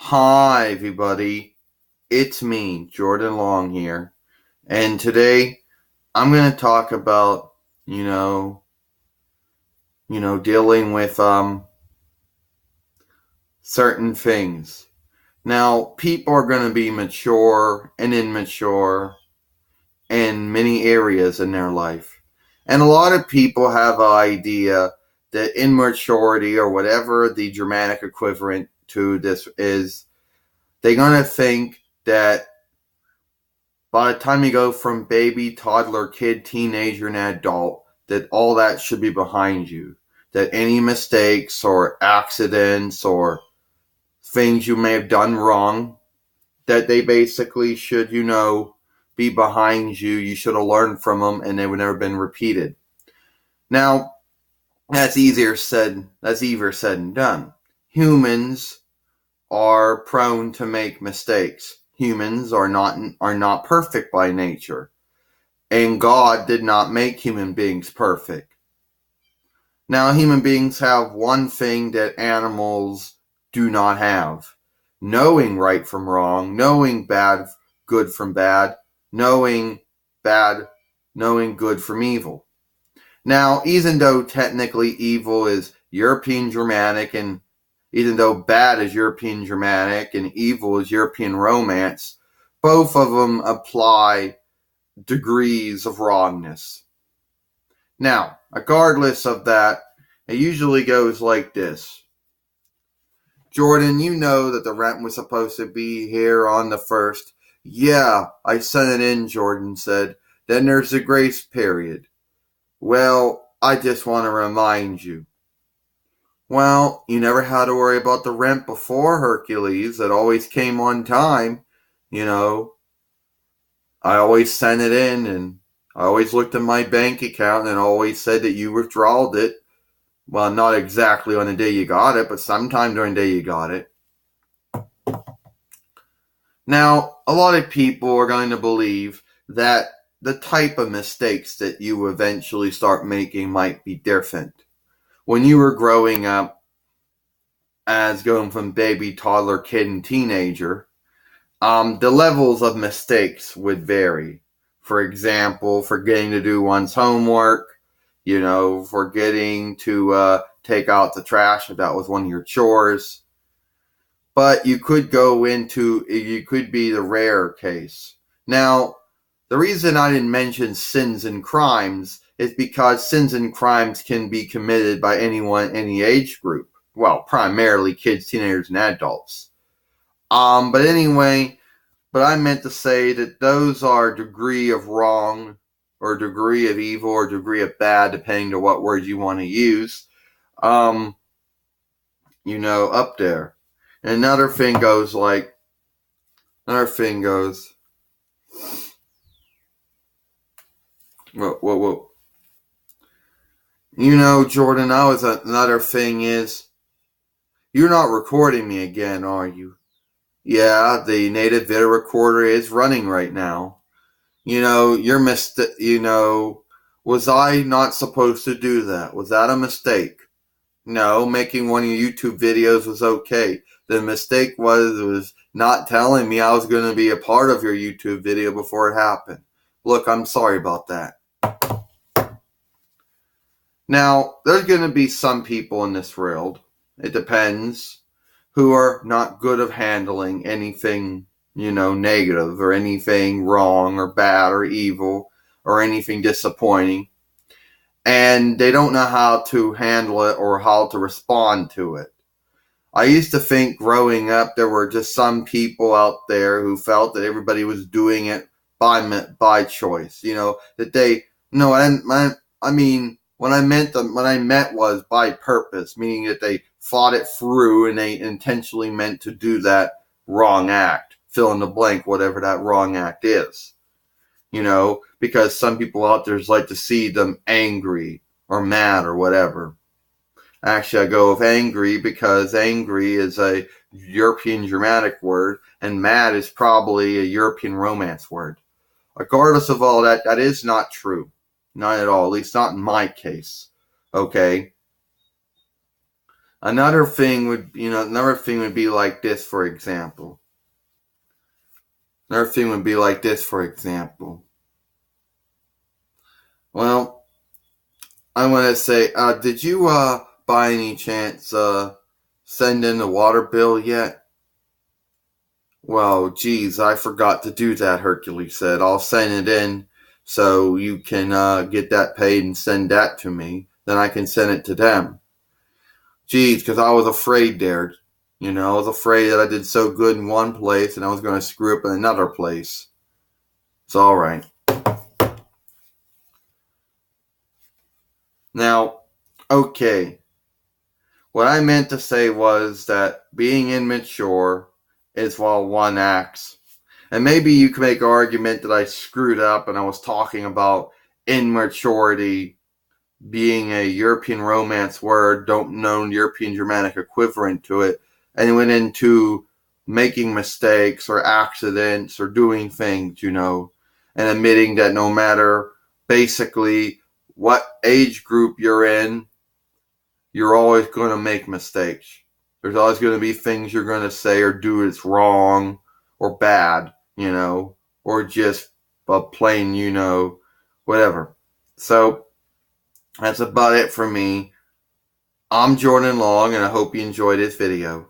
Hi, everybody. It's me, Jordan Long here. And today I'm going to talk about, you know, dealing with certain things. Now, people are going to be mature and immature in many areas in their life. And a lot of people have an idea that immaturity or whatever the dramatic equivalent to this is, they're going to think that by the time you go from baby, toddler, kid, teenager, and adult, that all that should be behind you. That any mistakes or accidents or things you may have done wrong, that they basically should, be behind you. You should have learned from them and they would never been repeated. Now, that's easier said than done. Humans are prone to make mistakes. Humans are not perfect by nature. And God did not make human beings perfect. Now, human beings have one thing that animals do not have: knowing right from wrong, knowing good from bad, knowing bad, knowing good from evil. Now, even though technically evil is European Germanic, and even though bad is European Germanic and evil is European Romance, both of them apply degrees of wrongness. Now, regardless of that, it usually goes like this. Jordan, you know that the rent was supposed to be here on the 1st. Yeah, I sent it in, Jordan said. Then there's the grace period. Well, I just want to remind you. Well, you never had to worry about the rent before, Hercules. It always came on time. I always sent it in, and I always looked at my bank account and always said that you withdrawed it. Well, not exactly on the day you got it, but sometime during the day you got it. Now, a lot of people are going to believe that the type of mistakes that you eventually start making might be different. When you were growing up, as going from baby, toddler, kid, and teenager, the levels of mistakes would vary. For example, forgetting to do one's homework, forgetting to take out the trash if that was one of your chores. But you could be the rare case. Now, the reason I didn't mention sins and crimes is because sins and crimes can be committed by anyone, any age group. Well, primarily kids, teenagers, and adults. But I meant to say that those are degree of wrong or degree of evil or degree of bad, depending on what words you want to use, up there. And another thing goes, whoa. Jordan, another thing is, you're not recording me again, are you? Yeah, the native video recorder is running right now. Was I not supposed to do that? Was that a mistake? No, making one of your YouTube videos was okay. The mistake was not telling me I was going to be a part of your YouTube video before it happened. Look, I'm sorry about that. Now, there's going to be some people in this world, it depends, who are not good of handling anything, negative or anything wrong or bad or evil or anything disappointing. And they don't know how to handle it or how to respond to it. I used to think growing up there were just some people out there who felt that everybody was doing it by choice. That they, no, I mean, what I meant was by purpose, meaning that they thought it through and they intentionally meant to do that wrong act. Fill in the blank, whatever that wrong act is. Because some people out there like to see them angry or mad or whatever. Actually, I go with angry because angry is a European Germanic word and mad is probably a European Romance word. Regardless of all that, that is not true. Not at all, at least not in my case. Okay? Another thing would, another thing would be like this, for example. Another thing would be like this, for example. Well, I want to say, did you, by any chance, send in the water bill yet? Well, geez, I forgot to do that, Hercules said. I'll send it in so you can, get that paid and send that to me. Then I can send it to them. Geez, because I was afraid there. I was afraid that I did so good in one place and I was going to screw up in another place. It's alright. Now, okay. What I meant to say was that being immature is while one acts. And maybe you could make an argument that I screwed up and I was talking about immaturity being a European Romance word, don't know the European Germanic equivalent to it, and went into making mistakes or accidents or doing things, and admitting that no matter basically what age group you're in, you're always going to make mistakes. There's always going to be things you're going to say or do that's wrong or bad, or just a plain, whatever. So, that's about it for me. I'm Jordan Long, and I hope you enjoyed this video.